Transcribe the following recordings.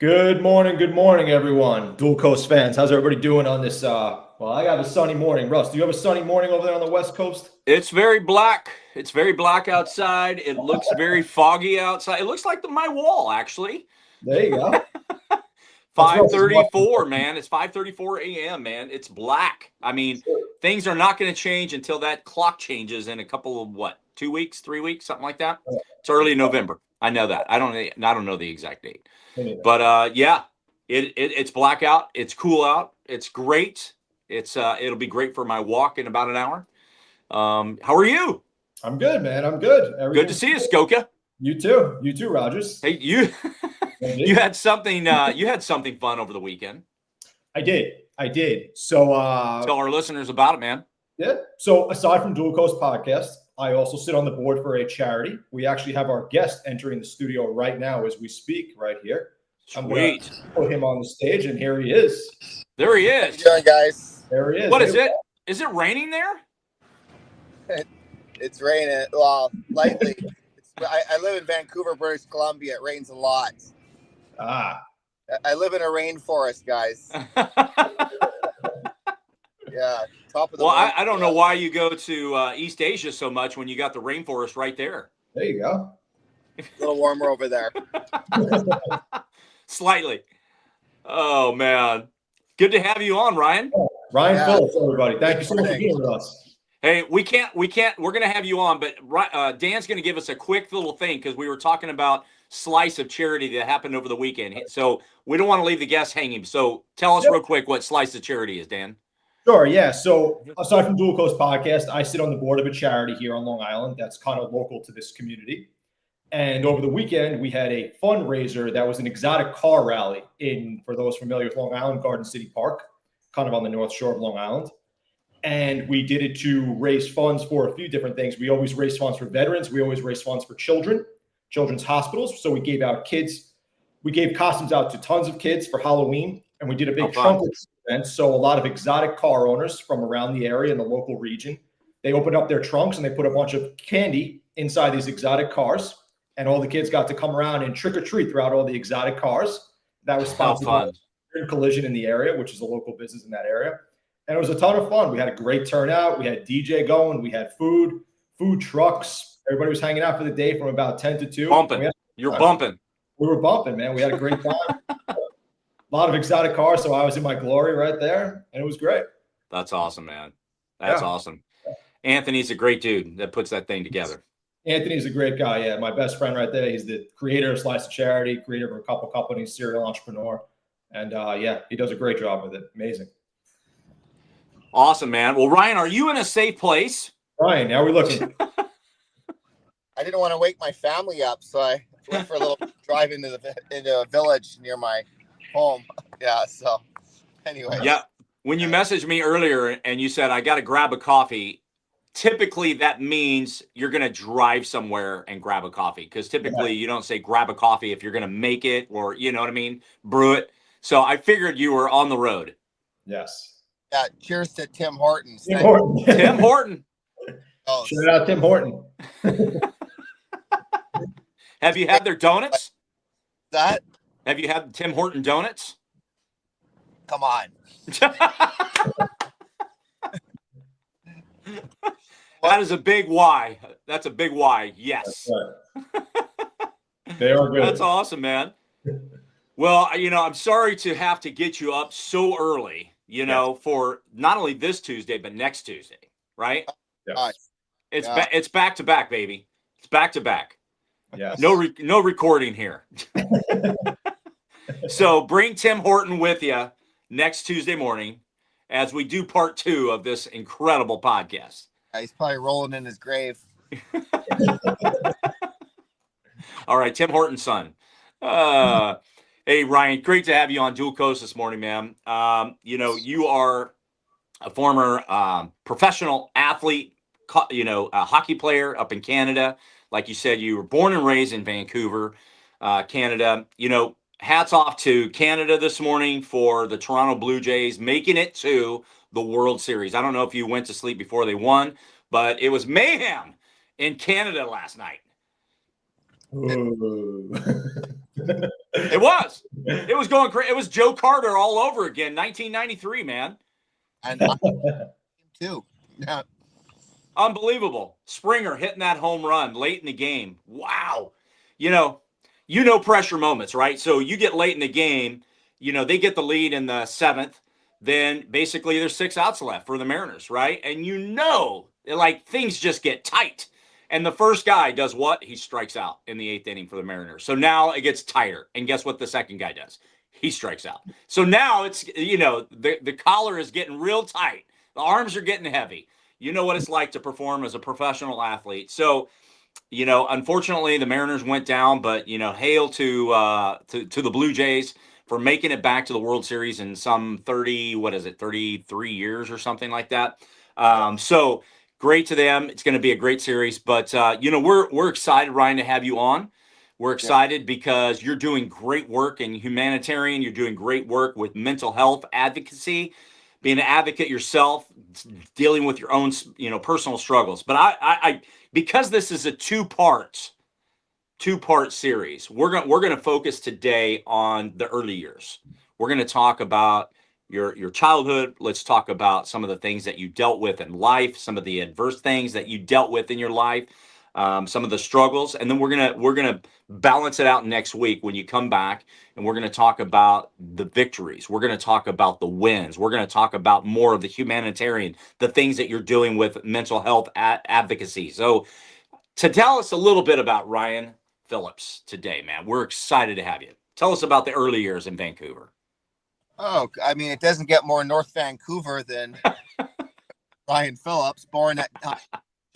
Good morning, everyone. Dual Coast fans, how's everybody doing on this? Well, I have a sunny morning. Russ, do you have a sunny morning over there on the West Coast? It's very black. It's very black outside. It looks very foggy outside. It looks like my wall, actually. There you go. 5:34, man. It's 5:34 a.m., man. It's black. I mean, things are not going to change until that clock changes in a couple of 2 weeks, 3 weeks, something like that. It's early November. I know that. I don't know the exact date. But yeah, it's blackout. It's cool out. It's great. It'll be great for my walk in about an hour. How are you? I'm good, man. I'm good. Good to see you, Skoka. You too, Rogers. Hey, you had something fun over the weekend. I did. So tell our listeners about it, man. Yeah. So aside from Dual Coast Podcast, I also sit on the board for a charity. We actually have our guest entering the studio right now as we speak, right here. Sweet. I'm going to put him on the stage, and here he is. There he is. How you doing, guys? There he is. What is it? Is it raining there? It's raining. Well, lightly. I live in Vancouver, British Columbia. It rains a lot. Ah. I live in a rainforest, guys. Yeah. Top of the. Well, I don't know why you go to East Asia so much when you got the rainforest right there. There you go. A little warmer over there. Slightly. Oh, man. Good to have you on, Ryan. Ryan Phillips, everybody. Thank you so much for being with us. Hey, we're going to have you on, but Dan's going to give us a quick little thing because we were talking about Slice of Charity that happened over the weekend. So we don't want to leave the guests hanging. So tell us real quick what Slice of Charity is, Dan. Sure, yeah. So aside from Dual Coast Podcast, I sit on the board of a charity here on Long Island that's kind of local to this community. And over the weekend, we had a fundraiser that was an exotic car rally for those familiar with Long Island, Garden City Park, kind of on the North Shore of Long Island. And we did it to raise funds for a few different things. We always raise funds for veterans. We always raise funds for children's hospitals. So we gave costumes out to tons of kids for Halloween. And we did a big trumpet event. So a lot of exotic car owners from around the area in the local region, they opened up their trunks and they put a bunch of candy inside these exotic cars. And all the kids got to come around and trick or treat throughout all the exotic cars. That was sponsored by Collision in the area, which is a local business in that area. And it was a ton of fun. We had a great turnout. We had DJ going. We had food trucks. Everybody was hanging out for the day from about 10 to 2. Bumping. You're bumping. We were bumping, man. We had a great time. A lot of exotic cars, so I was in my glory right there, and it was great. That's awesome, man. That's awesome. Anthony's a great dude that puts that thing together. Anthony's a great guy, yeah. My best friend right there. He's the creator of Slice of Charity, creator of a couple companies, serial entrepreneur. And, he does a great job with it. Amazing. Awesome, man. Well, Ryan, are you in a safe place? Ryan, how are we looking? I didn't want to wake my family up, so I went for a little drive into a village near my home. Yeah, so anyway. Yeah. When you messaged me earlier and you said, I got to grab a coffee, typically that means you're going to drive somewhere and grab a coffee because typically you don't say grab a coffee if you're going to make it or, you know what I mean, brew it. So I figured you were on the road. Yes. Yeah, cheers to Tim Hortons. Tim Horton. Oh, shout out Tim Horton. Have you had their donuts? Have you had Tim Horton donuts? Come on. That is a big why. That's a big why. Yes. Right. They are good. That's awesome, man. Well, I'm sorry to have to get you up so early, for not only this Tuesday, but next Tuesday, right? Yes. It's back to back, baby. It's back to back. Yes. No recording here. So bring Tim Horton with you next Tuesday morning as we do part 2 of this incredible podcast. He's probably rolling in his grave. All right, Tim Horton's son. Hey, Ryan, great to have you on Dual Coast this morning, man. You are a former professional athlete, a hockey player up in Canada. Like you said, you were born and raised in Vancouver, Canada. Hats off to Canada this morning for the Toronto Blue Jays making it to the World Series. I don't know if you went to sleep before they won, but it was mayhem in Canada last night. Ooh. It was. It was going crazy. It was Joe Carter all over again, 1993, man. And I too. Yeah. Unbelievable. Springer hitting that home run late in the game. Wow. You know pressure moments, right? So you get late in the game, they get the lead in the 7th. Then basically there's 6 outs left for the Mariners, right? And like things just get tight. And the first guy does what? He strikes out in the 8th inning for the Mariners. So now it gets tighter. And guess what the second guy does? He strikes out. So now it's, the collar is getting real tight. The arms are getting heavy. You know what it's like to perform as a professional athlete. So, unfortunately the Mariners went down, but hail to the Blue Jays for making it back to the World Series in some 33 years or something like that. So great to them. It's going to be a great series, but we're excited, Ryan, to have you on. We're excited because you're doing great work in humanitarian. You're doing great work with mental health advocacy, being an advocate yourself, dealing with your own, personal struggles. But I because this is a two-part series, we're going to focus today on the early years. We're going to talk about your childhood. Let's talk about some of the things that you dealt with in life, some of the adverse things that you dealt with in your life, some of the struggles, and then we're gonna balance it out next week when you come back, and we're gonna talk about the victories. We're gonna talk about the wins. We're gonna talk about more of the humanitarian, the things that you're doing with mental health advocacy. So, to tell us a little bit about Ryan Phillips today, man, we're excited to have you. Tell us about the early years in Vancouver. Oh, I mean, it doesn't get more North Vancouver than Ryan Phillips, born at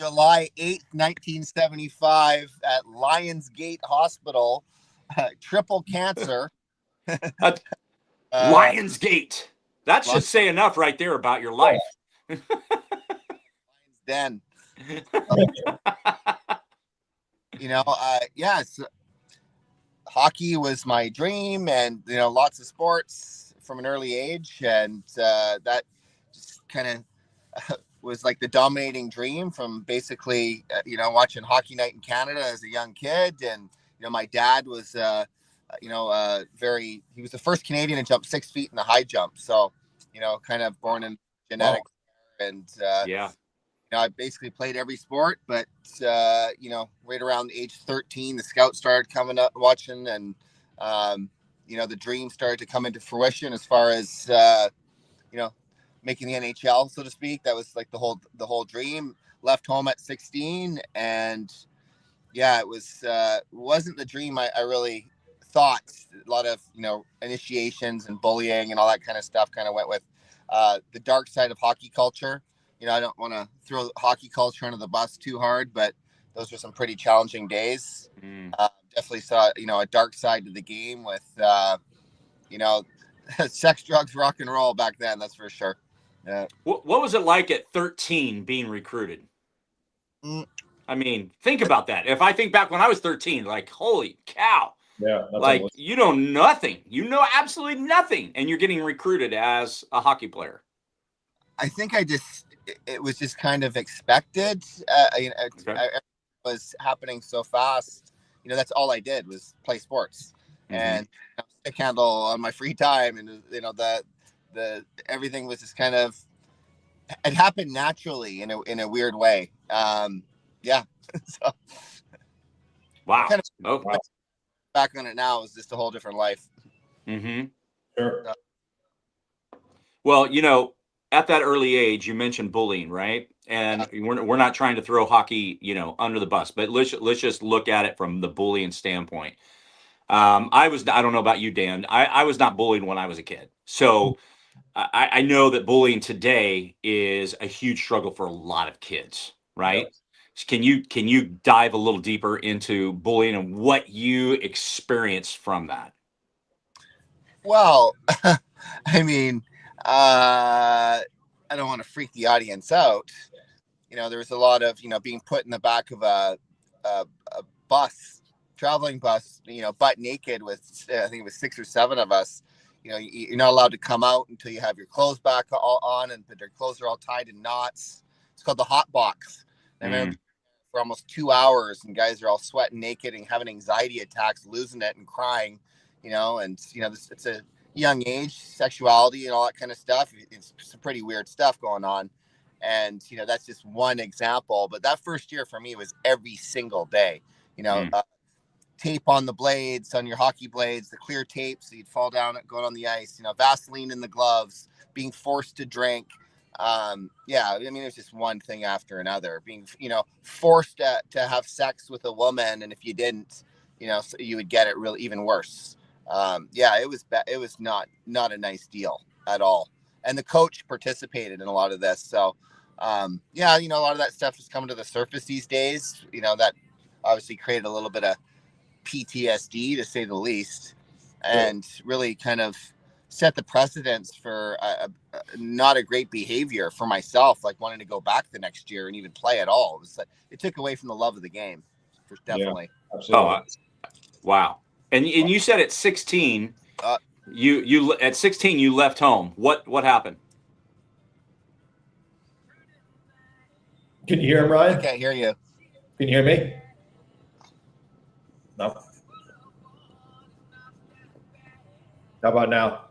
July 8th, 1975 at Lionsgate Hospital, triple cancer. Lionsgate. That should say enough right there about your life. Den. Hockey was my dream, and lots of sports from an early age, and that just kind of was like the dominating dream from basically watching Hockey Night in Canada as a young kid. And my dad was he was the first Canadian to jump 6 feet in the high jump, so kind of born in genetics. And I basically played every sport, but right around age 13, the scouts started coming up watching, and the dream started to come into fruition as far as making the NHL, so to speak. That was like the whole dream. Left home at 16, and it wasn't the dream I really thought. A lot of initiations and bullying and all that kind of stuff kind of went with the dark side of hockey culture. I don't want to throw hockey culture under the bus too hard, but those were some pretty challenging days. Definitely saw a dark side to the game with sex, drugs, rock and roll back then. That's for sure. Yeah. What was it like at 13 being recruited? I mean, think about that. If I think back when I was 13, like, holy cow. Yeah. Like, you know nothing. You know absolutely nothing. And you're getting recruited as a hockey player. I think it was just kind of expected. It was happening so fast. That's all I did was play sports and stick handle on my free time. And, the everything was just kind of, it happened naturally in a weird way. So, wow. Back on it now is just a whole different life. Sure. Well, at that early age, you mentioned bullying, right? And we're not trying to throw hockey, under the bus, but let's just look at it from the bullying standpoint. I don't know about you, Dan. I was not bullied when I was a kid. So I know that bullying today is a huge struggle for a lot of kids, right? Yep. Can you dive a little deeper into bullying and what you experienced from that? Well, I mean, I don't want to freak the audience out. There was a lot of, being put in the back of a traveling bus, butt naked with, I think it was 6 or 7 of us. You're not allowed to come out until you have your clothes back all on, but their clothes are all tied in knots. It's called the hot box. I remember for almost 2 hours, and guys are all sweating naked and having anxiety attacks, losing it and crying, and it's a young age, sexuality and all that kind of stuff. It's some pretty weird stuff going on. And, that's just one example. But that first year for me was every single day, tape on the blades, on your hockey blades, the clear tape, so you'd fall down going on the ice, Vaseline in the gloves, being forced to drink. It was just one thing after another, being, forced to have sex with a woman. And if you didn't, so you would get it really even worse. It was not a nice deal at all. And the coach participated in a lot of this. So, a lot of that stuff is coming to the surface these days, that obviously created a little bit of PTSD, to say the least, and really kind of set the precedence for not a great behavior for myself, like wanting to go back the next year and even play at all. It took away from the love of the game, definitely. Yeah, absolutely. Wow. And you said at 16, you at 16 you left home. What happened? Can you hear him, Ryan? I can't hear you. Can you hear me? No. How about now?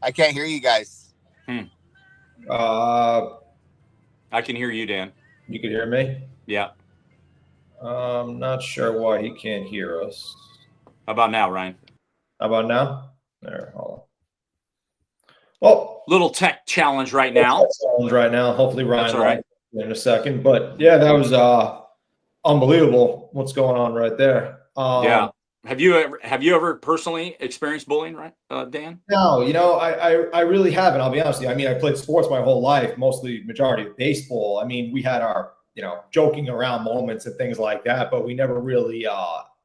I can't hear you guys. I can hear you, Dan. You can hear me? Yeah. I'm not sure why he can't hear us. How about now, Ryan? How about now? There, hold on. Well, little tech challenge right now. Hopefully Ryan That's all right. In a second. But yeah, that was unbelievable what's going on right there. Yeah. Have you ever personally experienced bullying, right, Dan? No, I really haven't. I'll be honest with you. I mean, I played sports my whole life, mostly majority of baseball. I mean, we had our, joking around moments and things like that, but we never really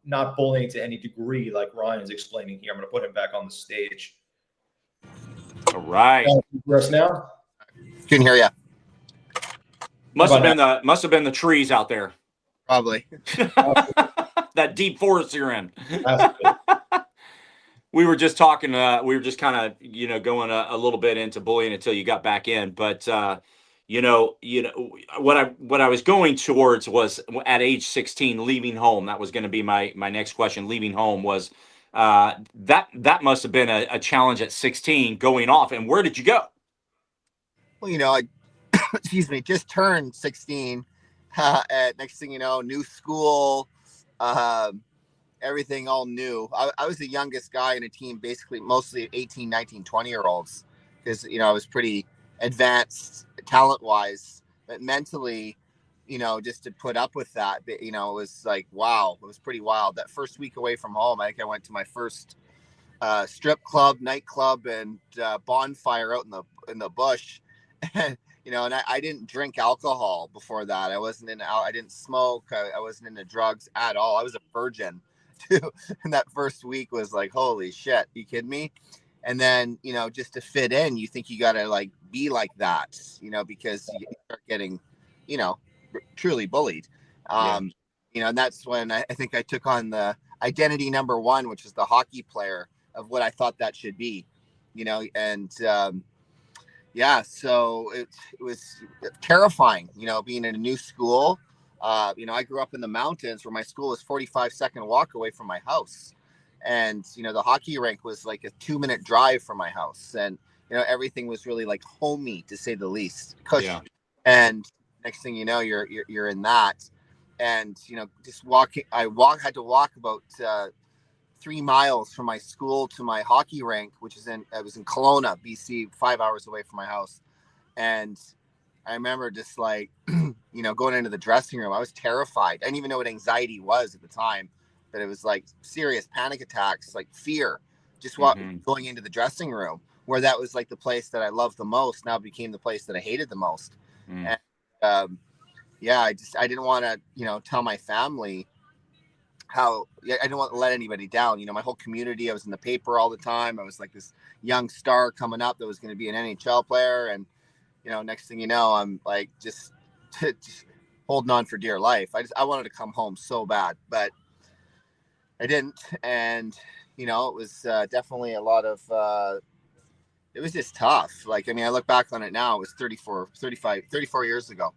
not bullying to any degree like Ryan's explaining here. I'm going to put him back on the stage. All right. Us now? Couldn't hear you. Must have been the trees out there. Probably. That deep forest you're in. We were just talking. We were just kind of, going a little bit into bullying until you got back in. But what I was going towards was at age 16, leaving home. That was going to be my next question. Leaving home was that must have been a challenge at 16, going off. And where did you go? Well, I excuse me, just turned 16. Next thing you know, new school. Everything all new. I was the youngest guy in a team, basically mostly 18, 19, 20-year-olds, because, I was pretty advanced talent-wise, but mentally, just to put up with that, it was like, wow, it was pretty wild. That first week away from home, I think I went to my first strip club, nightclub, and bonfire out in the bush. And I didn't drink alcohol before that. I didn't smoke. I wasn't into drugs at all. I was a virgin too. And that first week was like, holy shit, you kidding me? And then, just to fit in, you think you got to be like that, because you start getting, truly bullied. And that's when I think I took on the identity number one, which is the hockey player, of what I thought that should be, and, so it was terrifying, being in a new school. I grew up in the mountains where my school was 45-second walk away from my house. And, the hockey rink was like a 2-minute drive from my house. And, everything was really like homey, to say the least. Yeah. And next thing you know, you're in that. And, just walking, I had to walk about 3 miles from my school to my hockey rink, which I was in Kelowna, BC, 5 hours away from my house. And I remember just like, going into the dressing room, I was terrified. I didn't even know what anxiety was at the time, but it was like serious panic attacks, like fear, just going into the dressing room, where that was like the place that I loved the most now became the place that I hated the most. And I didn't want to, tell my family how I didn't want to let anybody down. My whole community, I was in the paper all the time. I was like this young star coming up that was going to be an NHL player. And, next thing you know, I'm like, just holding on for dear life. I wanted to come home so bad, but I didn't. And, it was definitely a lot of, it was just tough. I look back on it now, it was 34 years ago.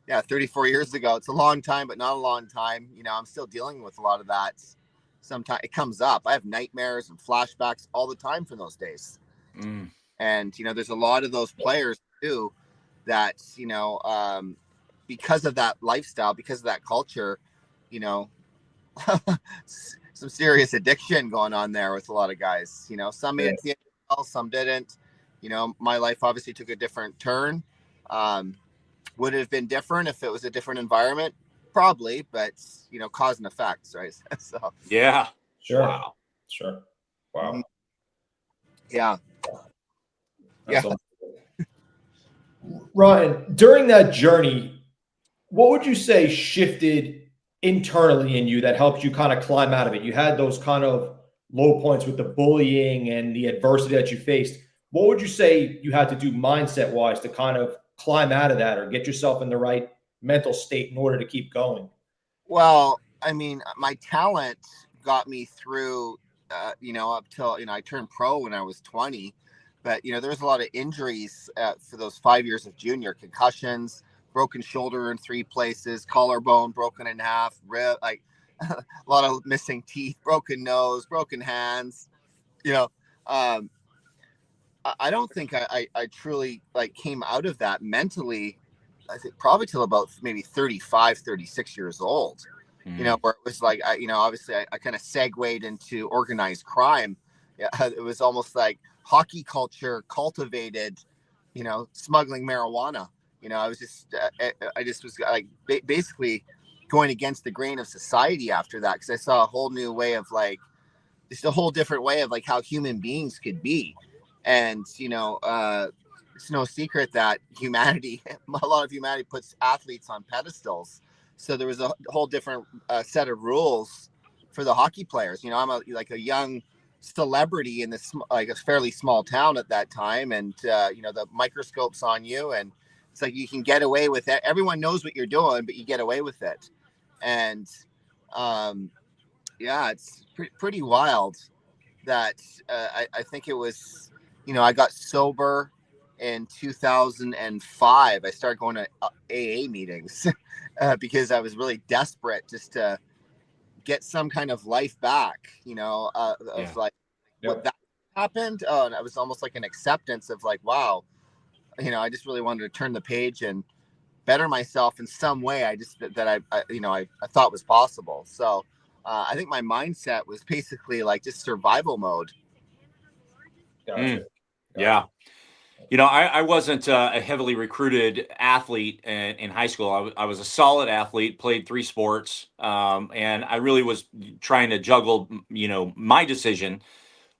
Yeah, 34 years ago. It's a long time, but not a long time. I'm still dealing with a lot of that sometimes it comes up. I have nightmares and flashbacks all the time from those days. And, you know, there's a lot of those players too that, you know, because of that lifestyle, because of that culture, you know, some serious addiction going on there with a lot of guys. You know, some made it to the NFL, some didn't. You know, my life obviously took a different turn. Would it have been different if it was a different environment? Probably, but, you know, cause and effects, right? So yeah, Sure. wow, Sure. Wow. yeah. That's awesome. Ryan, during that journey, what would you say shifted internally in you that helped you kind of climb out of it? You had those kind of low points with the bullying and the adversity that you faced. What would you say you had to do mindset wise to kind of climb out of that or get yourself in the right mental state in order to keep going? Well, I mean, my talent got me through, you know, up till, you know, I turned pro when I was 20. But, you know, there was a lot of injuries for those 5 years of junior: concussions, broken shoulder in 3 places, collarbone broken in half, rib, like a lot of missing teeth, broken nose, broken hands. You know, I don't think I truly like came out of that mentally. I think probably till about maybe 35, 36 years old, you know, where it was like, you know, obviously I kind of segued into organized crime. Yeah, it was almost like hockey culture cultivated, you know, smuggling marijuana. You know, I was just, I just was like basically going against the grain of society after that, because I saw a whole new way of like, just a whole different way of like how human beings could be. And, you know, it's no secret that humanity, a lot of humanity puts athletes on pedestals. So there was a whole different set of rules for the hockey players. You know, I'm like a young celebrity in this, like a fairly small town at that time. And, you know, the microscope's on you, and it's like you can get away with it. Everyone knows what you're doing, but you get away with it. And yeah, it's pretty wild that I think it was, you know, I got sober in 2005. I started going to AA meetings because I was really desperate just to get some kind of life back, you know, of like what that happened. Oh, and it was almost like an acceptance of like, wow, you know, I just really wanted to turn the page and better myself in some way. I just, that I you know, I thought was possible. So I think my mindset was basically like just survival mode. Gotcha. Yeah. You know, I wasn't a heavily recruited athlete in high school. I was a solid athlete, played 3 sports, and I really was trying to juggle, you know, my decision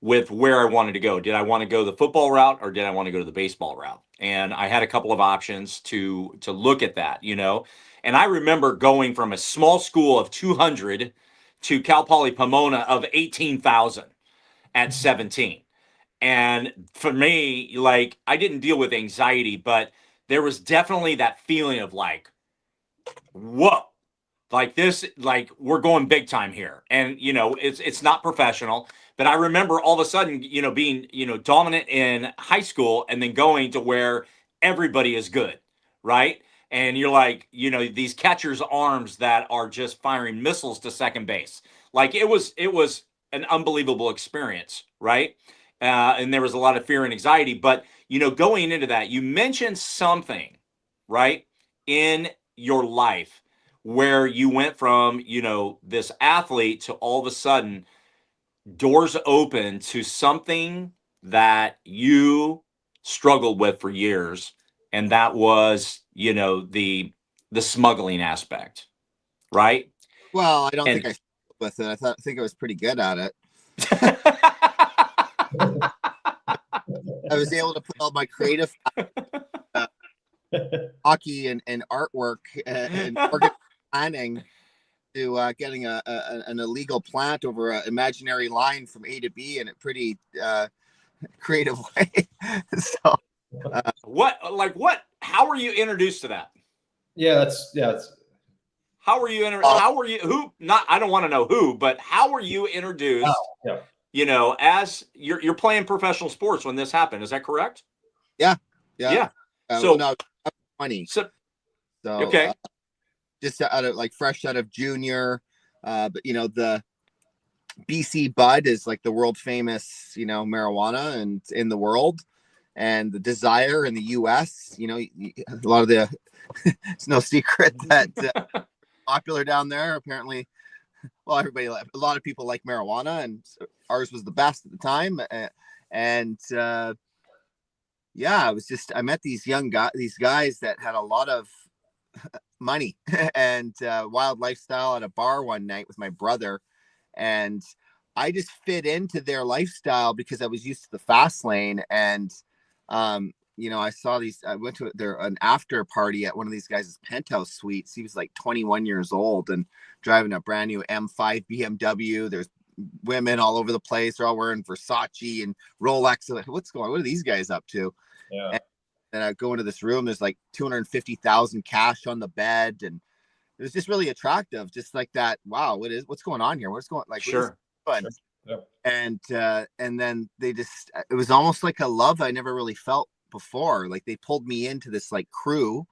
with where I wanted to go. Did I want to go the football route, or did I want to go to the baseball route? And I had a couple of options to look at that, you know. And I remember going from a small school of 200 to Cal Poly Pomona of 18,000 at 17. And for me, like, I didn't deal with anxiety, but there was definitely that feeling of like, whoa, like this, like we're going big time here. And, you know, it's not professional, but I remember all of a sudden, you know, being, you know, dominant in high school and then going to where everybody is good, right? And you're like, you know, these catchers' arms that are just firing missiles to second base. Like it was an unbelievable experience, right? And there was a lot of fear and anxiety. But, you know, going into that, you mentioned something, right, in your life where you went from, you know, this athlete to all of a sudden doors open to something that you struggled with for years. And that was, you know, the smuggling aspect, right? Well, I don't think I struggled with it. I think I was pretty good at it. I was able to put all my creative hockey and artwork and planning to getting an illegal plant over an imaginary line from A to B in a pretty creative way. So, how were you introduced to that? How were you I don't want to know who, but how were you introduced? You know, as you're playing professional sports when this happened, is that correct? Yeah. So no, I was 20. So okay. Just out of like fresh out of junior, but you know, BC bud is like the world famous, marijuana and in the world, and the Desire in the US, a lot of the, it's no secret that popular down there. Apparently, well, a lot of people like marijuana, and ours was the best at the time. And yeah, I met these these guys that had a lot of money and wild lifestyle at a bar one night with my brother. And I just fit into their lifestyle because I was used to the fast lane. And, I saw I went to an after party at one of these guys' penthouse suites. He was like 21 years old and driving a brand new M5 BMW. There's women all over the place. They're all wearing Versace and Rolex. Like, what are these guys up to? Yeah. And I go into this room. There's like 250,000 cash on the bed, and it was just really attractive. Just like that. Wow, what's going on here? What's going like? Sure. Fun. Sure. Yep. And then it was almost like a love I never really felt before. Like they pulled me into this like crew,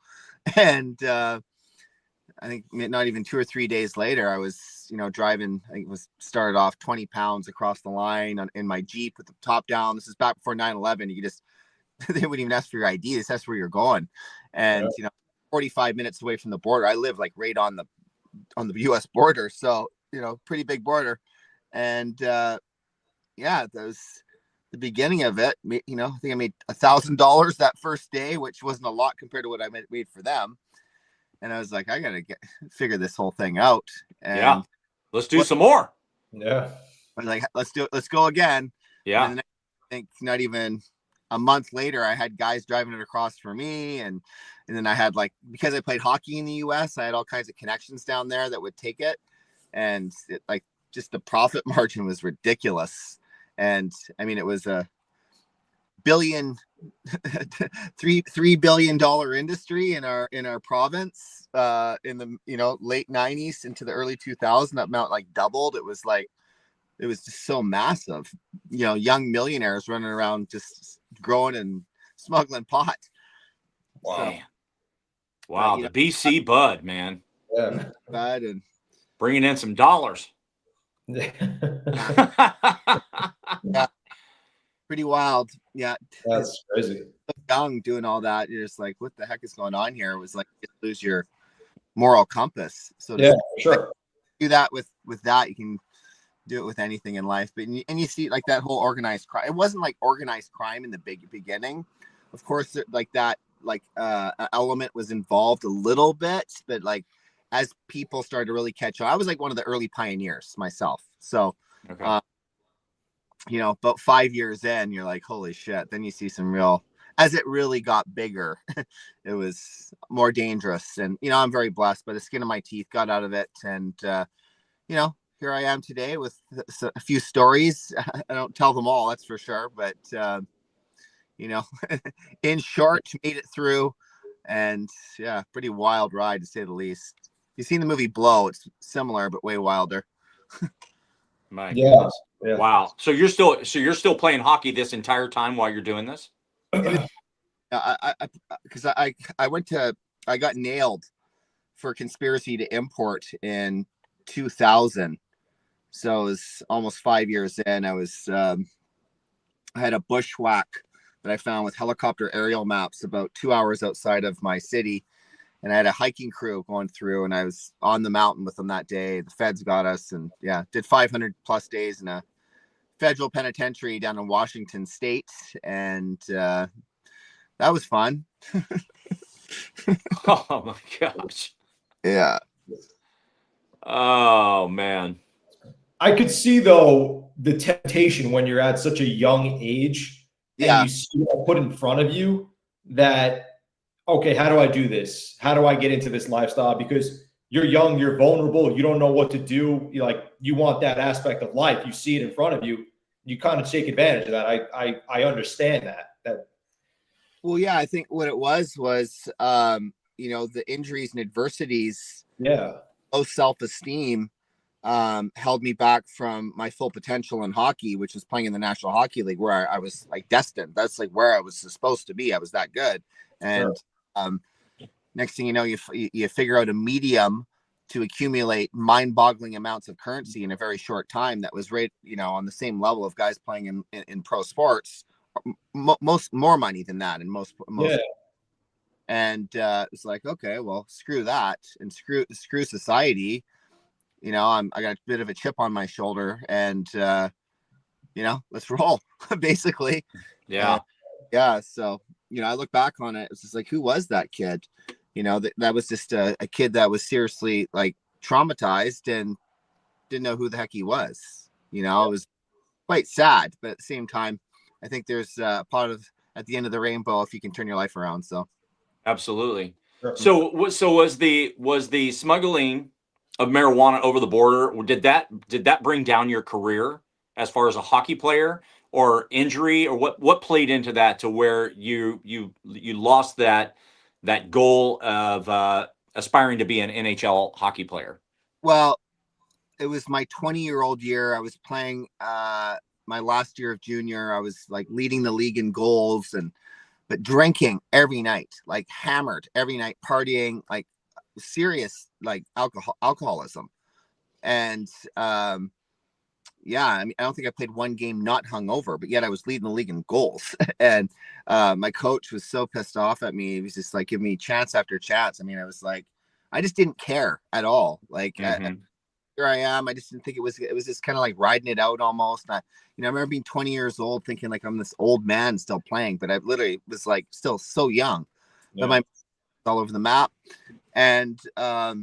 and I think not even 2 or 3 days later, I was, driving. I think it was started off 20 pounds across the line in my Jeep with the top down. This is back before 9/11. You just they wouldn't even ask for your ID. They asked where you're going, and 45 minutes away from the border. I live like right on the U.S. border, so pretty big border. And that was the beginning of it. I think I made $1,000 that first day, which wasn't a lot compared to what I made for them. And I was like, I gotta figure this whole thing out. And let's do some more. Yeah, I was like, let's go again. Yeah. And then I think not even a month later, I had guys driving it across for me, and then I had because I played hockey in the U.S., I had all kinds of connections down there that would take it, and just the profit margin was ridiculous. And I mean, it was a $3 billion industry in our province in the late 90s into the early 2000s. That amount doubled. It was just so massive. Young millionaires running around just growing and smuggling pot. Wow. So, wow, the BC bud, man. Yeah. Bud and bringing in some dollars. Yeah. Pretty wild. Yeah. That's crazy. Young doing all that. You're just like, what the heck is going on here? It was like you lose your moral compass. So yeah, sure. Do that with that. You can do it with anything in life. But you see that whole organized crime. It wasn't like organized crime in the beginning. Of course, that element was involved a little bit, but as people started to really catch on, I was one of the early pioneers myself. So, okay. About 5 years in, you're like, holy shit. Then you see as it really got bigger, it was more dangerous. And, I'm very blessed by the skin of my teeth, got out of it. And, here I am today with a few stories. I don't tell them all, that's for sure. But, in short, made it through. And yeah, pretty wild ride to say the least. You've seen the movie Blow. It's similar, but way wilder. My goodness. Yeah. Wow. So you're still playing hockey this entire time while you're doing this? Because I got nailed for conspiracy to import in 2000. So it was almost 5 years in. I had a bushwhack that I found with helicopter aerial maps about 2 hours outside of my city. And I had a hiking crew going through, and I was on the mountain with them that day. The feds got us, and did 500 plus days in a federal penitentiary down in Washington State. And that was fun. Oh my gosh. Yeah. Oh man. I could see though the temptation when you're at such a young age and you see it put in front of you that, okay, how do I do this? How do I get into this lifestyle? Because you're young, you're vulnerable, you don't know what to do. You want that aspect of life. You see it in front of you. You kind of take advantage of that. I understand that. Well, yeah, I think what it was the injuries and adversities, low self-esteem, held me back from my full potential in hockey, which was playing in the National Hockey League, where I was destined. That's where I was supposed to be. I was that good. And next thing you know, you figure out a medium to accumulate mind-boggling amounts of currency in a very short time that was right, on the same level of guys playing in pro sports, most more money than that in most. Yeah. And it's like, okay, well, screw that and screw society. I got a bit of a chip on my shoulder, and let's roll, basically. Yeah. Yeah. So I look back on it. It's just like, who was that kid? That was just a kid that was seriously like traumatized and didn't know who the heck he was. It was quite sad, but at the same time, I think there's a part of at the end of the rainbow if you can turn your life around. So Absolutely. So was the smuggling of marijuana over the border, or did that bring down your career as far as a hockey player, or injury, or what played into that to where you lost that goal of aspiring to be an NHL hockey player? Well, it was my 20-year-old year. I was playing my last year of junior. I was like leading the league in goals, but drinking every night, like hammered every night, partying, like serious, like alcoholism. And I don't think I played one game not hungover, but yet I was leading the league in goals. And my coach was so pissed off at me. He was just like giving me chance after chance. I was like, I just didn't care at all. Like, here I am. I just didn't think it was just kind of like riding it out almost. And I remember being 20 years old thinking like I'm this old man still playing, but I literally was like still so young. Yeah. But my all over the map. And I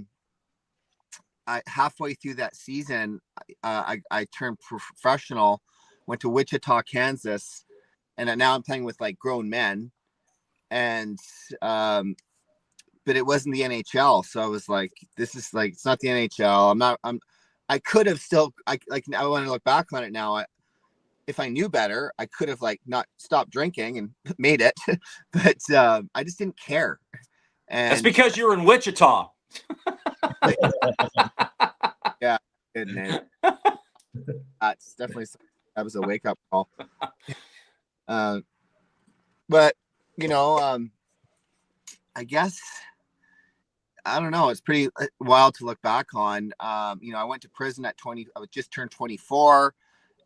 halfway through that season, I turned professional, went to Wichita, Kansas, and now I'm playing with like grown men. And but it wasn't the NHL. So I was like, this is like, it's not the NHL. I could have still, I want to look back on it now. If I knew better, I could have like not stopped drinking and made it, but I just didn't care. And that's because you were in Wichita. Yeah. Good name. That's definitely, that was a wake up call. But I guess, I don't know. It's pretty wild to look back on. I went to prison at 20. I was just turned 24,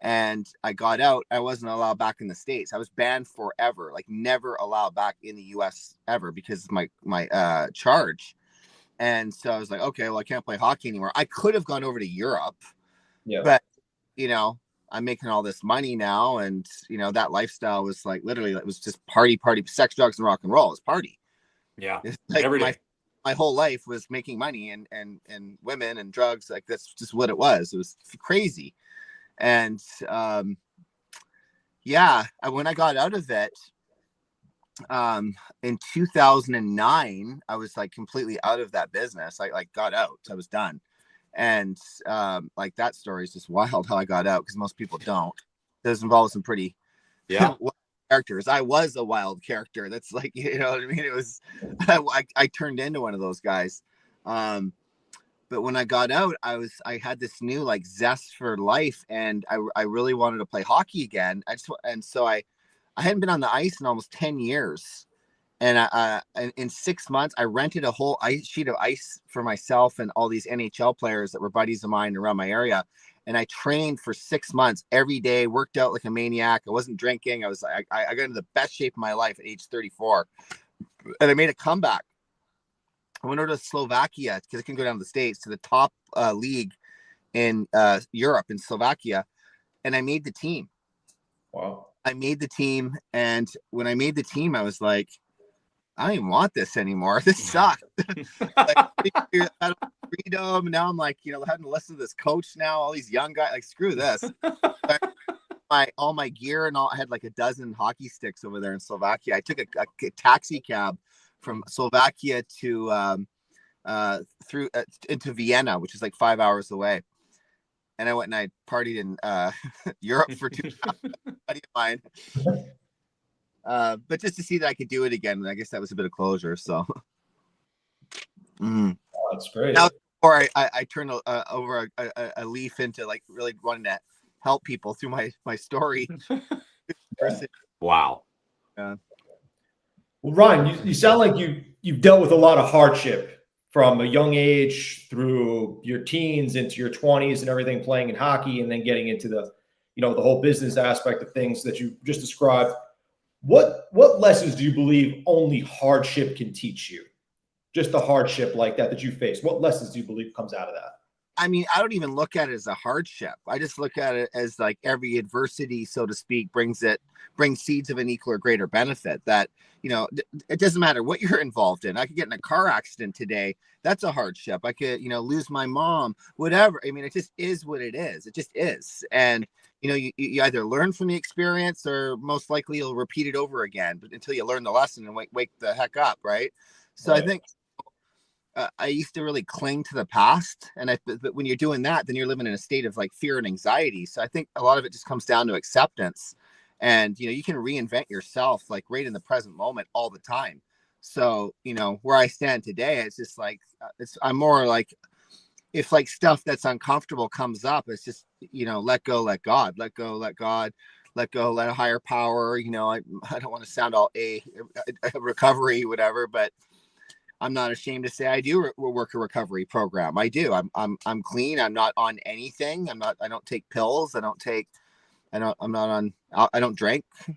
and I got out. I wasn't allowed back in the States. I was banned forever, like never allowed back in the U.S. ever because of my charge. And so I was like, okay, well, I can't play hockey anymore. I could have gone over to Europe, but I'm making all this money now, and that lifestyle was like literally, it was just party, sex, drugs, and rock and roll. It's party. Yeah, like every day. My whole life was making money and women and drugs. Like that's just what it was. It was crazy. And when I got out of it in 2009, I was like completely out of that business. I like got out. I was done. And like that story is just wild how I got out, because most people don't. It does involve some pretty characters. I was a wild character. That's like, what I mean? It was, I turned into one of those guys. But when I got out, I had this new like zest for life, and I really wanted to play hockey again. So I hadn't been on the ice in almost 10 years. And in 6 months, I rented a whole sheet of ice for myself and all these NHL players that were buddies of mine around my area. And I trained for 6 months every day, worked out like a maniac. I wasn't drinking. I got into the best shape of my life at age 34. And I made a comeback. I went over to Slovakia, because I couldn't go down to the States, to the top league in Europe, in Slovakia. And I made the team. Wow. I made the team. And when I made the team, I was like, I don't even want this anymore. This sucks. Like, freedom. Now I'm like, having to listen to this coach now, all these young guys, like, screw this. All my gear and all, I had like a dozen hockey sticks over there in Slovakia. I took a taxi cab from Slovakia to through into Vienna, which is like 5 hours away. And I went and I partied in Europe for 2 hours. Buddy of mine. But just to see that I could do it again, I guess that was a bit of closure. So Oh, that's great. Now, before I turned over a leaf into like really wanting to help people through my story. Wow. Well, Ryan, you sound like you've dealt with a lot of hardship from a young age through your teens into your 20s and everything, playing in hockey, and then getting into the, you know, the whole business aspect of things that you just described. What lessons do you believe only hardship can teach you? Just the hardship like that you face. What lessons do you believe comes out of that? I mean, I don't even look at it as a hardship. I just look at it as like every adversity, so to speak, brings seeds of an equal or greater benefit. That, you know, it doesn't matter what you're involved in. I could get in a car accident today. That's a hardship. I could, you know, lose my mom, whatever. I mean, it just is what it is. It just is. And, you know, you either learn from the experience or most likely you'll repeat it over again, but until you learn the lesson and wake the heck up. Right. So right. I think, I used to really cling to the past. But when you're doing that, then you're living in a state of like fear and anxiety. So I think a lot of it just comes down to acceptance. And, you know, you can reinvent yourself like right in the present moment all the time. So, you know, where I stand today, it's just like, I'm more like, if like stuff that's uncomfortable comes up, it's just, you know, let go, let God, let go, let God, let go, let a higher power, you know, I don't want to sound all a recovery, whatever, but I'm not ashamed to say I do work a recovery program. I do. I'm clean. I'm not on anything. I don't take pills. I don't drink.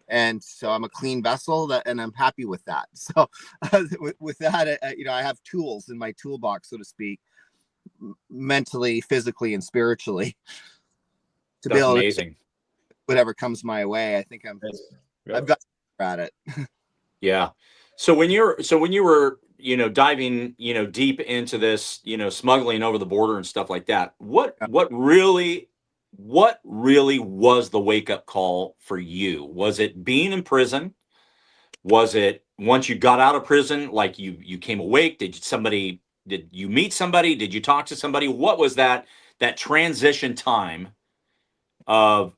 And so I'm a clean vessel and I'm happy with that. So with that, you know, I have tools in my toolbox, so to speak, mentally, physically, and spiritually to That's be able amazing. To whatever comes my way. I think I've got at it. Yeah. So when you were, you know, diving, you know, deep into this, you know, smuggling over the border and stuff like that, what really was the wake up call for you? Was it being in prison? Was it once you got out of prison, like you came awake? Did you meet somebody? Did you talk to somebody? What was that transition time of,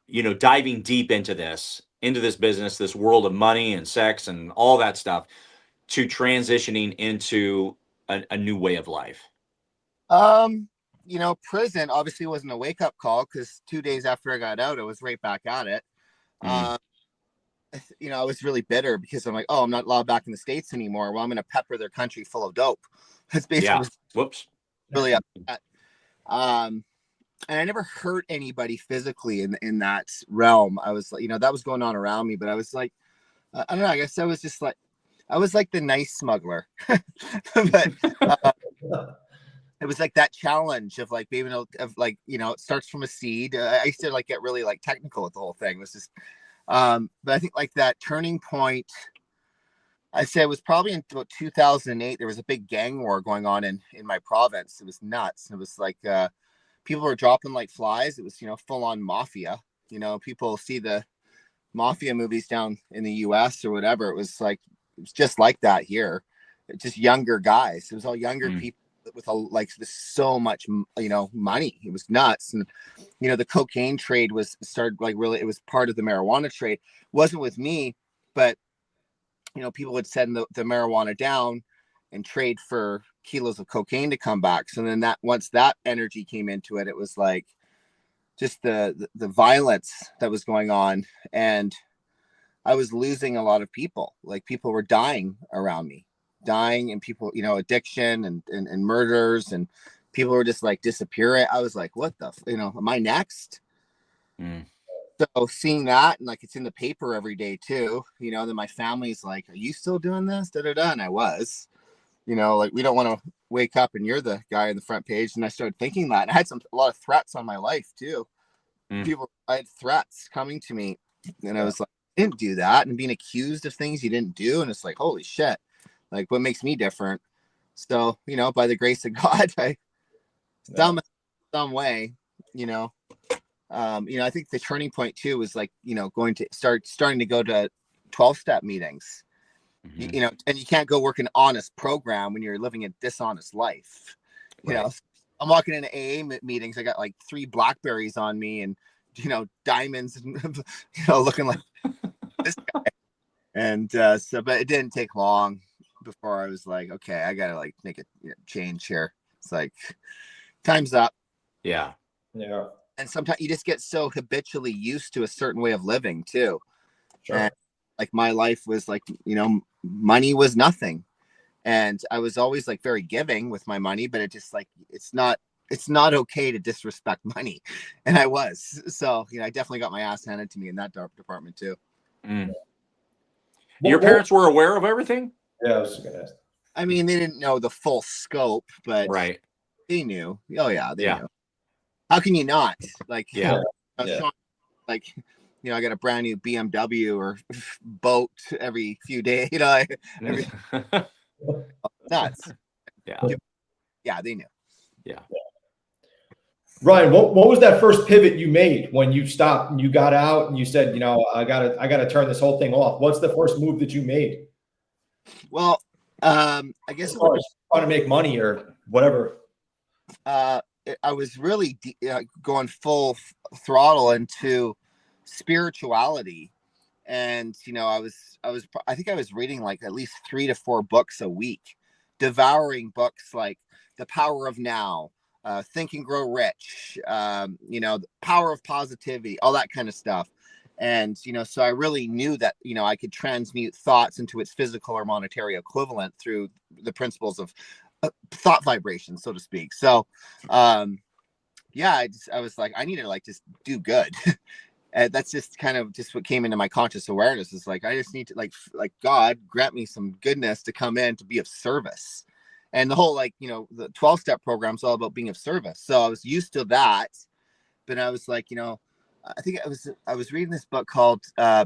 you know, diving deep into this business, this world of money and sex and all that stuff, to transitioning into a new way of life? You know, prison obviously wasn't a wake up call because 2 days after I got out, I was right back at it. You know, I was really bitter because I'm like, oh, I'm not allowed back in the States anymore. Well, I'm going to pepper their country full of dope. That's basically Whoops. Really upset. And I never hurt anybody physically in that realm. I was like, you know, that was going on around me, but I was like, I don't know. I guess I was just like, I was like the nice smuggler, but it was like that challenge of like being able of like, you know, it starts from a seed. I used to like get really like technical with the whole thing. It was just, but I think like that turning point, I say it was probably in about 2008. There was a big gang war going on in my province. It was nuts. It was like people were dropping like flies. It was, you know, full on mafia. You know, people see the mafia movies down in the US or whatever. It was just like that here. It's just younger guys. It was all younger people with so much, you know, money. It was nuts. And, you know, the cocaine trade started like really, it was part of the marijuana trade. It wasn't with me, but, you know, people would send the marijuana down and trade for kilos of cocaine to come back. So then once that energy came into it, it was like just the violence that was going on. And I was losing a lot of people. Like people were dying around me, and people, you know, addiction and murders, and people were just like disappearing. I was like, what the, you know, am I next? So seeing that, and like it's in the paper every day too, you know, then my family's like, are you still doing this? And I was, you know, like, we don't want to wake up and you're the guy on the front page. And I started thinking that, and I had a lot of threats on my life too. I had threats coming to me, and I was like, I didn't do that, and being accused of things you didn't do. And it's like, holy shit, like what makes me different? So, you know, by the grace of God, some way, you know, I think the turning point too was like, you know, starting to go to 12-step meetings, you know, and you can't go work an honest program when you're living a dishonest life. You know, I'm walking into AA meetings. I got like 3 Blackberries on me and, you know, diamonds, and, you know, looking like this guy. And so, but it didn't take long before I was like, okay, I got to like make a change here. It's like, time's up. Yeah. And sometimes you just get so habitually used to a certain way of living too. Sure. And like my life was like, you know, money was nothing. And I was always like very giving with my money, but it just like, it's not okay to disrespect money. And I was, so, I definitely got my ass handed to me in that department too. Mm. Your parents were aware of everything? Yeah, I was gonna ask. I mean, they didn't know the full scope, but Right. they knew. Oh yeah, they Yeah. knew. How can you not? Like, Yeah. Sean, like, I got a brand new BMW or boat every few days, every nuts. Yeah. Yeah, they knew. Yeah. Ryan, what was that first pivot you made when you stopped and you got out and you said, I gotta turn this whole thing off? What's the first move that you made? Well, I guess it was trying to make money or whatever. I was really going full throttle into spirituality, and I think I was reading like at least 3 to 4 books a week, devouring books like The Power of Now, Think and Grow Rich, The Power of Positivity, all that kind of stuff. And so I really knew that I could transmute thoughts into its physical or monetary equivalent through the principles of thought vibration, so to speak. So I was like, I need to like just do good. And that's just kind of just what came into my conscious awareness. Is like, I just need to like God grant me some goodness to come in to be of service. And the whole the 12-step program is all about being of service. So I was used to that, but I was like, I think I was reading this book called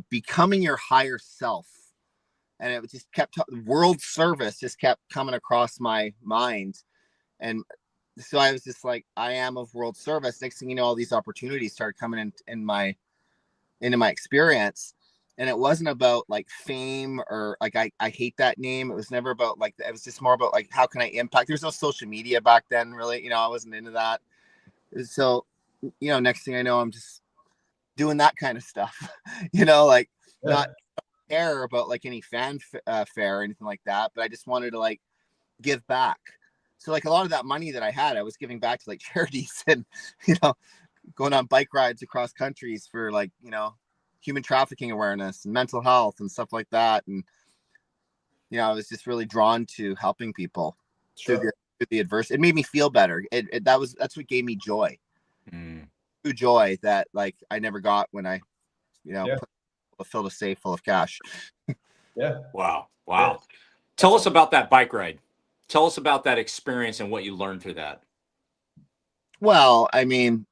Becoming Your Higher Self. And it just kept world service just kept coming across my mind. And so I was just like, I am of world service. Next thing you know, all these opportunities started coming into my experience. And it wasn't about like fame or like, I hate that name. It was never about like, it was just more about like, how can I impact? There's no social media back then, really. I wasn't into that. So, next thing I know, I'm just doing that kind of stuff, not care about like any fanfare or anything like that, but I just wanted to like give back. So like a lot of that money that I had, I was giving back to like charities and going on bike rides across countries for like human trafficking awareness and mental health and stuff like that. And I was just really drawn to helping people through the adversity. It made me feel better. That's what gave me joy. True joy that like I never got when I filled a safe full of cash. Wow. Tell us about that bike ride. Tell us about that experience and what you learned through that. Well, I mean,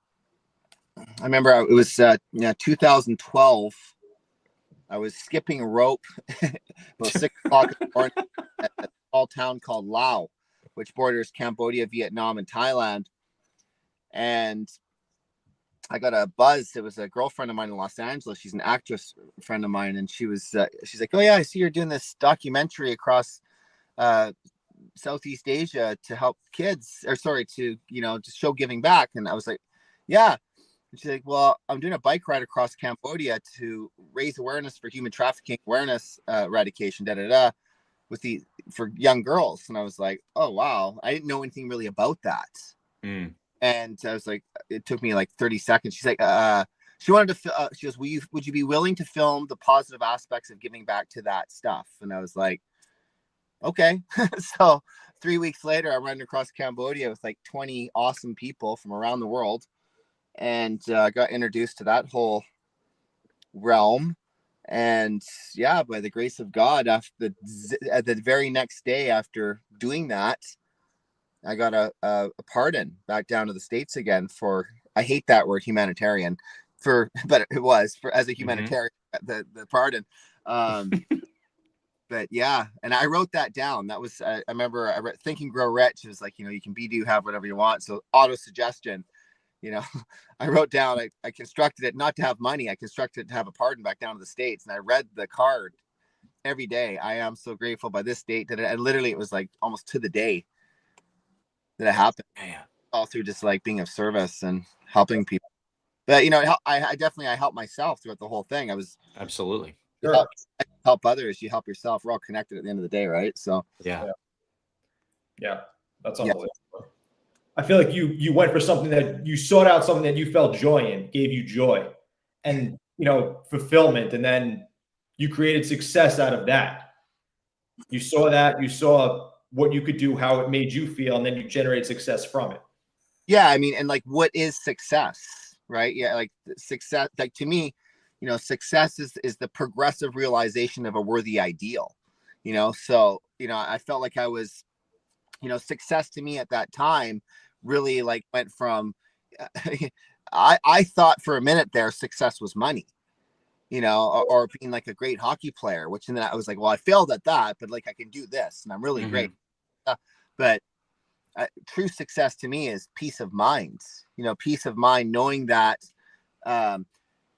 I remember it was 2012. I was skipping rope about 6 o'clock in the morning at a small town called Laos, which borders Cambodia, Vietnam, and Thailand. And I got a buzz. It was a girlfriend of mine in Los Angeles. She's an actress friend of mine. And she's like, oh yeah, I see you're doing this documentary across Southeast Asia to help kids, or sorry, to, just show giving back. And I was like, yeah. And she's like, well, I'm doing a bike ride across Cambodia to raise awareness for human trafficking awareness, eradication, for young girls. And I was like, oh, wow. I didn't know anything really about that. And I was like, it took me like 30 seconds. She's like, she wanted to, she goes, would you be willing to film the positive aspects of giving back to that stuff? And I was like, okay. So 3 weeks later, I'm riding across Cambodia with like 20 awesome people from around the world, and got introduced to that whole realm. And yeah, by the grace of God, at the very next day after doing that, I got a pardon back down to the States again for, I hate that word, humanitarian, but it was as a humanitarian, the pardon. But yeah, and I wrote that down. That was, I remember I read Think and Grow Rich. It was like, you can be, do, have whatever you want. So auto suggestion, I wrote down, I constructed it not to have money. I constructed it to have a pardon back down to the States. And I read the card every day. I am so grateful by this date that and literally it was like almost to the day that it happened. Man. All through just like being of service and helping people. But I definitely helped myself throughout the whole thing. I was absolutely help others, you help yourself. We're all connected at the end of the day, right? So yeah, that's unbelievable. I feel like you went for something that you sought out, something that you felt joy in, gave you joy and fulfillment, and then you created success out of that. You saw what you could do, how it made you feel, and then you generate success from it. Yeah, I mean, and like, what is success, right? Yeah, like success, like to me, success is the progressive realization of a worthy ideal, So, I felt like I was, success to me at that time really like went from, I thought for a minute there success was money, or being like a great hockey player, which then I was like, well, I failed at that, but like I can do this and I'm really great. But true success to me is peace of mind, peace of mind, knowing that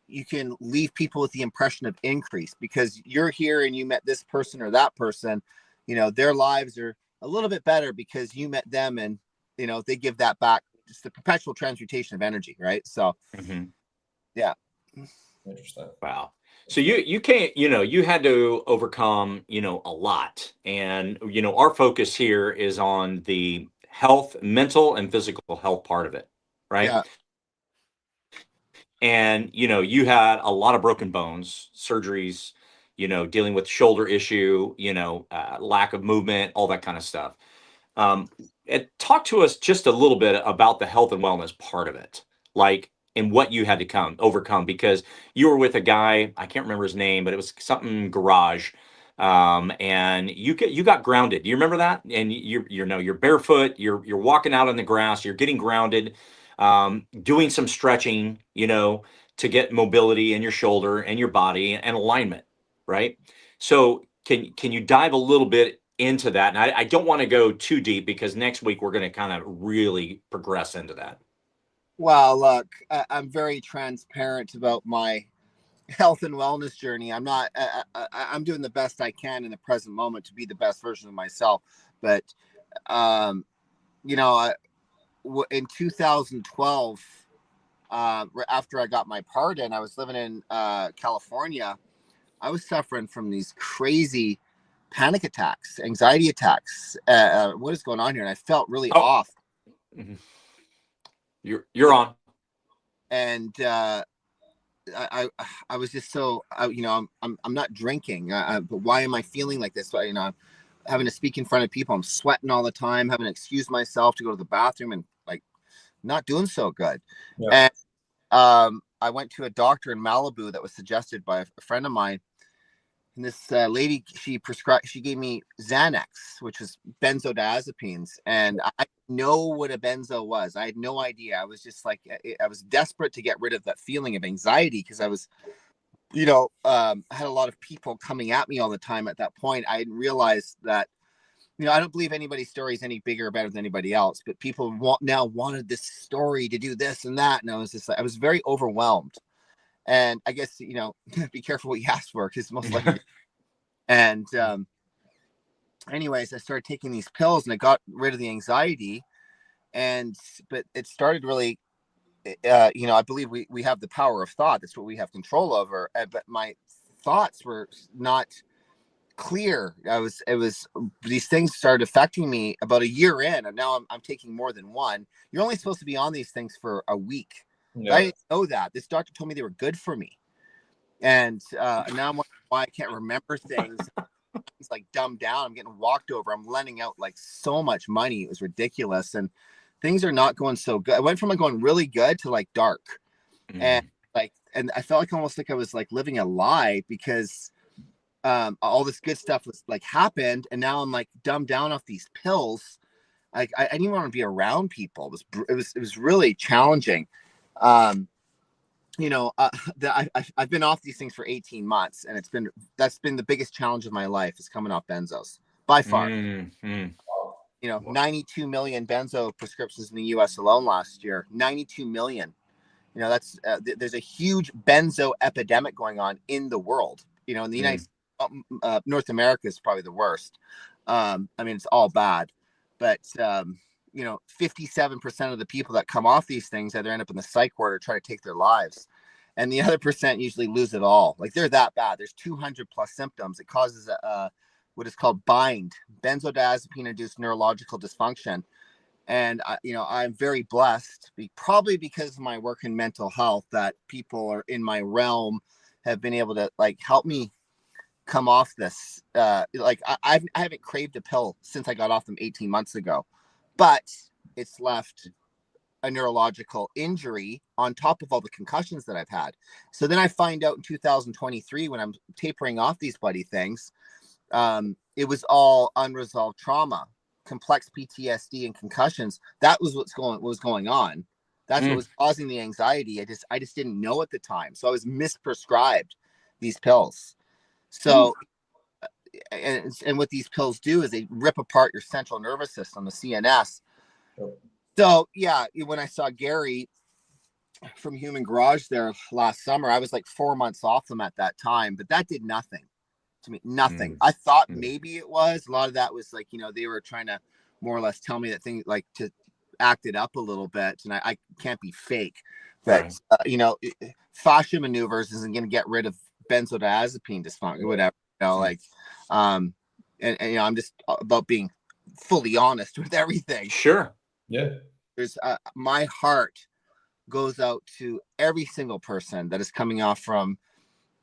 you can leave people with the impression of increase because you're here and you met this person or that person, their lives are a little bit better because you met them and, they give that back. Just the perpetual transmutation of energy. Right. So, yeah. Interesting. Wow. So you can't, you had to overcome, a lot. And, our focus here is on the health, mental and physical health part of it. Right. Yeah. And, you had a lot of broken bones, surgeries, dealing with shoulder issue, lack of movement, all that kind of stuff. Talk to us just a little bit about the health and wellness part of it, like, and what you had to overcome, because you were with a guy, I can't remember his name, but it was something garage. And you got grounded. Do you remember that? And you're barefoot, you're walking out on the grass, you're getting grounded, doing some stretching, to get mobility in your shoulder and your body and alignment, right? So can you dive a little bit into that? And I don't want to go too deep because next week we're going to kind of really progress into that. Well, look, I'm very transparent about my health and wellness journey. I'm not, I'm doing the best I can in the present moment to be the best version of myself. But, in 2012, after I got my pardon, I was living in California. I was suffering from these crazy panic attacks, anxiety attacks. What is going on here? And I felt really off. You're on. And I was just so I'm not drinking, but why am I feeling like this? I'm having to speak in front of people. I'm sweating all the time, having to excuse myself to go to the bathroom, and like not doing so good. Yeah. And I went to a doctor in Malibu that was suggested by a friend of mine. And this lady, she gave me Xanax, which was benzodiazepines. And I know what a benzo was. I had no idea. I was just like, I was desperate to get rid of that feeling of anxiety because I was, I had a lot of people coming at me all the time at that point. I didn't realize that, I don't believe anybody's story is any bigger or better than anybody else, but people now wanted this story to do this and that. And I was just like, I was very overwhelmed. And I guess, be careful what you ask for because most likely. And anyways, I started taking these pills and I got rid of the anxiety. But it started really, I believe we have the power of thought. That's what we have control over. But my thoughts were not clear. These things started affecting me about a year in. And now I'm taking more than one. You're only supposed to be on these things for a week. Yeah. I didn't know that. This doctor told me they were good for me. And now I'm wondering why I can't remember things. It's like dumbed down. I'm getting walked over. I'm lending out like so much money. It was ridiculous. And things are not going so good. I went from like going really good to like dark. And I felt like almost like I was like living a lie because all this good stuff was like happened. And now I'm like dumbed down off these pills. Like I didn't want to be around people. It was really challenging. I've been off these things for 18 months and that's been the biggest challenge of my life is coming off benzos by far. 92 million benzo prescriptions in the US alone last year, 92 million. That's there's a huge benzo epidemic going on in the world. In the United North America is probably the worst. It's all bad, but 57% of the people that come off these things either end up in the psych ward or try to take their lives. And the other percent usually lose it all. Like they're that bad. There's 200 plus symptoms. It causes what is called benzodiazepine-induced neurological dysfunction. And I'm very blessed, probably because of my work in mental health, that people are in my realm have been able to like help me come off this. Like I haven't craved a pill since I got off them 18 months ago, but it's left a neurological injury on top of all the concussions that I've had. So then I find out in 2023 when I'm tapering off these bloody things, it was all unresolved trauma, complex PTSD and concussions. That was what was going on. That's what was causing the anxiety. I just didn't know at the time. So I was misprescribed these pills. So, and what these pills do is they rip apart your central nervous system, the CNS. So yeah, when I saw Gary from Human Garage there last summer, I was like 4 months off them at that time, but that did nothing to me. Nothing. I thought maybe it was. A lot of that was like, you know, they were trying to more or less tell me that thing, like to act it up a little bit, and I can't be fake. But you know, fascia maneuvers isn't going to get rid of benzodiazepine dysfunction, whatever. You know, like, and you know, I'm just about being fully honest with everything. Sure. Yeah. There's my heart goes out to every single person that is coming off from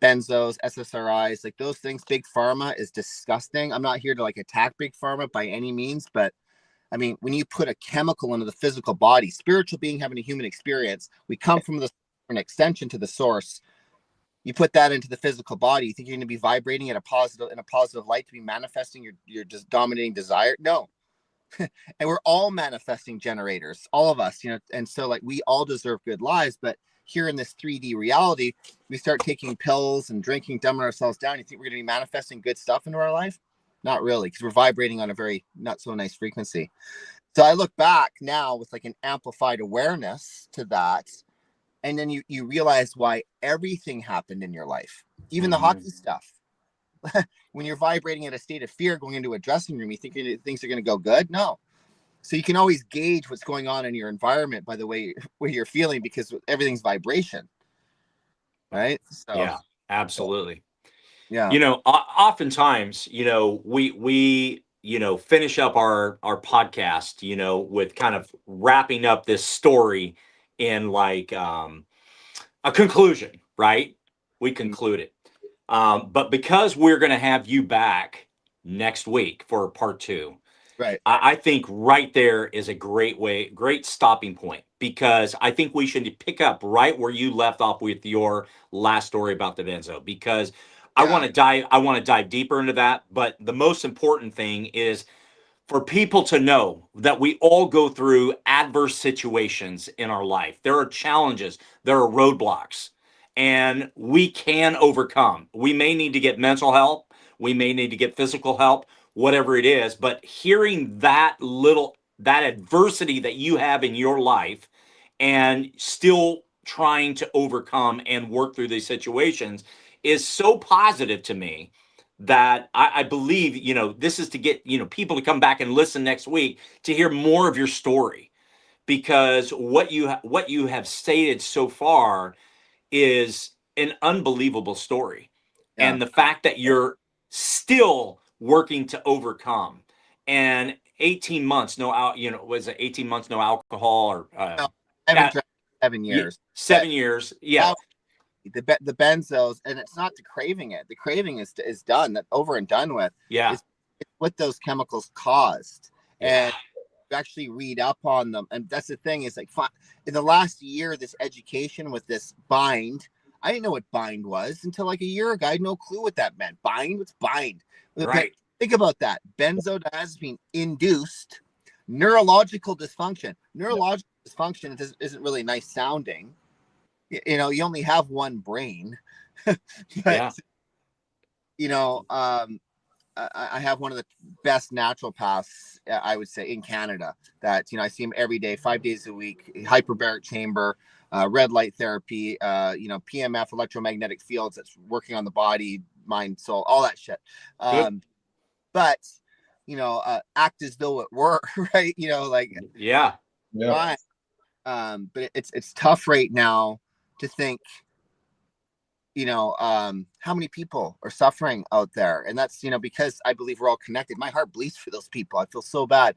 benzos, SSRIs, like those things. Big pharma is disgusting. I'm not here to like attack big pharma by any means, but I mean, when you put a chemical into the physical body, spiritual being having a human experience, we come from an extension to the source. You put that into the physical body, you think you're going to be vibrating in a positive light to be manifesting your just dominating desire? No. And we're all manifesting generators, all of us, you know, and so like we all deserve good lives, but here in this 3D reality, we start taking pills and drinking, dumbing ourselves down. You think we're going to be manifesting good stuff into our life? Not really, because we're vibrating on a very not so nice frequency. So I look back now with like an amplified awareness to that, and then you realize why everything happened in your life, even the hockey stuff. When you're vibrating at a state of fear going into a dressing room, you think things are going to go good? No. So you can always gauge what's going on in your environment by the way you're feeling, because everything's vibration, right? So yeah, absolutely. Yeah. You know, oftentimes, you know, we you know, finish up our podcast, you know, with kind of wrapping up this story in like a conclusion, right? We conclude it. But because we're going to have you back next week for part 2, Right. I think right there is a great stopping point, because I think we should pick up right where you left off with your last story about the benzo, because I want to dive deeper into that. But the most important thing is for people to know that we all go through adverse situations in our life. There are challenges, there are roadblocks, and we can overcome. We may need to get mental help, we may need to get physical help, whatever it is, but hearing that adversity that you have in your life and still trying to overcome and work through these situations is so positive to me that I believe, you know, this is to get, you know, people to come back and listen next week to hear more of your story, because what you have stated so far is an unbelievable story. Yeah. And the fact that you're still working to overcome, and 18 months, you know, was it 18 months, no alcohol, or No, I haven't drank 7 years. 7 years. Yeah. The benzos, and it's not the craving it. The craving is done, that over and done with. Yeah. It's what those chemicals caused. Yeah. And you actually read up on them. And that's the thing, is like in the last year, this education with this bind, I didn't know what bind was until like a year ago. I had no clue what that meant. Bind? What's bind? Right. Think about that. Benzodiazepine induced neurological dysfunction. Neurological dysfunction isn't really nice sounding. You know, you only have one brain. But, Yeah. you know, I have one of the best naturopaths, I would say, in Canada, that, you know, I see him every day, 5 days a week, hyperbaric chamber, red light therapy, you know, PMF, electromagnetic fields, that's working on the body, mind, soul, all that shit. But, you know, act as though it were, right? You know, like, Yeah. Yeah. but it's tough right now to think, you know, how many people are suffering out there. And that's, you know, because I believe we're all connected. My heart bleeds for those people. I feel so bad.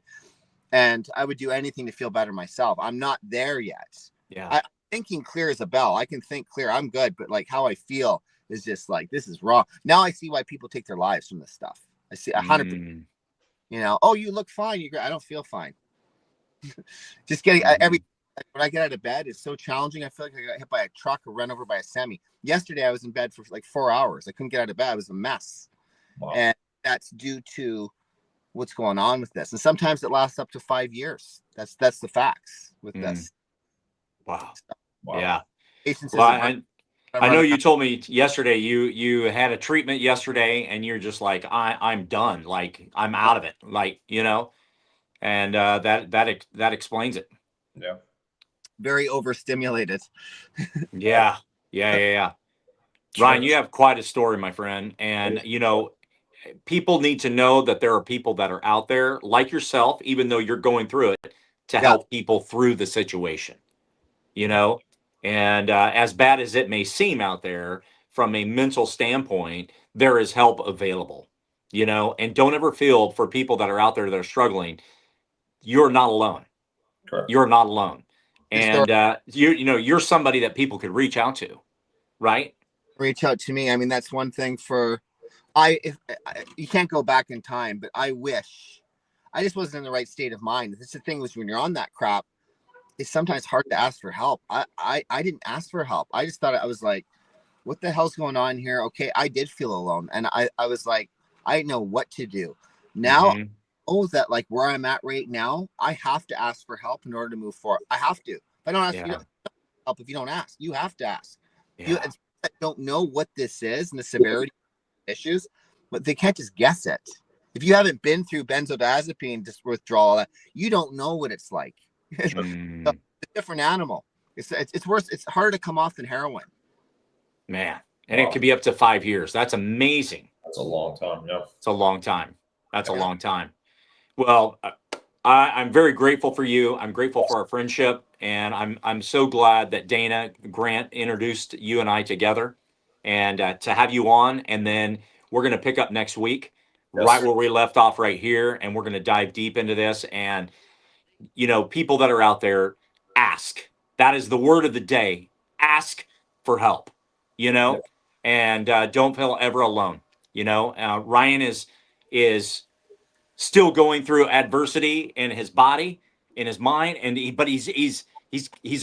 And I would do anything to feel better myself. I'm not there yet. Yeah. I'm thinking clear as a bell. I can think clear. I'm good. But like how I feel is just like, this is wrong. Now I see why people take their lives from this stuff. I see 100%. You know, oh, you look fine. You're great. I don't feel fine. Just getting when I get out of bed, it's so challenging. I feel like I got hit by a truck or run over by a semi. Yesterday, I was in bed for like 4 hours. I couldn't get out of bed. It was a mess. Wow. And that's due to what's going on with this. And sometimes it lasts up to 5 years. That's the facts with this. Wow. Wow. Yeah. Well, I know you told me yesterday you had a treatment yesterday and you're just like, I'm done. Like, I'm out of it. Like, you know, and that explains it. Yeah. Very overstimulated. Yeah. Ryan, you have quite a story, my friend. And, you know, people need to know that there are people that are out there like yourself, even though you're going through it, to help people through the situation, you know? And as bad as it may seem out there from a mental standpoint, there is help available, you know? And don't ever feel for people that are out there that are struggling, you're not alone. Correct. You're not alone. And you know, you're somebody that people could reach out to, right? Reach out to me. I mean, that's one thing for you can't go back in time, but I wish I just wasn't in the right state of mind. That's the thing, was when you're on that crap, it's sometimes hard to ask for help. I didn't ask for help. I just thought, I was like, what the hell's going on here? Okay, I did feel alone, and I was like, I didn't know what to do. Now I know that, like, where I'm at right now, I have to ask for help in order to move forward. I have to. If I don't ask, you don't help. If you don't ask, you have to ask. I don't know what this is and the severity of issues, but they can't just guess it. If you haven't been through benzodiazepine withdrawal, you don't know what it's like. So it's a different animal. It's worse. It's harder to come off than heroin. Man, and it could be up to 5 years. That's amazing. That's a long time. Yeah, it's a long time. That's a long time. Well, I'm very grateful for you. I'm grateful for our friendship, and I'm so glad that Dana Grant introduced you and I together, and to have you on. And then we're going to pick up next week, right where we left off right here, and we're going to dive deep into this. And you know, people that are out there, ask. That is the word of the day. Ask for help. You know, and don't feel ever alone. You know, Ryan is still going through adversity in his body, in his mind, and he's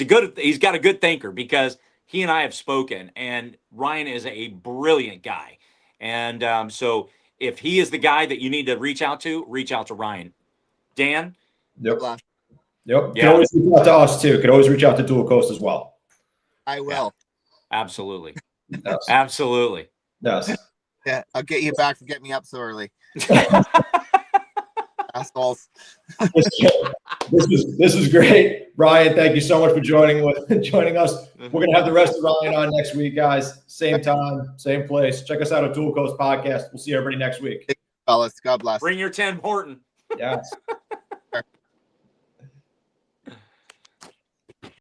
got a good thinker, because he and I have spoken, and Ryan is a brilliant guy. And so if he is the guy that you need to reach out to Ryan. Dan? Yep. You can always reach out to us too. You can always reach out to Dual Coast as well. I will. Absolutely. Yes. Absolutely. Yes. Yeah, I'll get you back for getting me up so early. Assholes. This was great, Ryan. Thank you so much for joining us. We're gonna have the rest of Ryan on next week, guys. Same time, same place. Check us out at Dual Coast Podcast. We'll see everybody next week. Fellas, God bless. Bring your Tim Horton. Yes.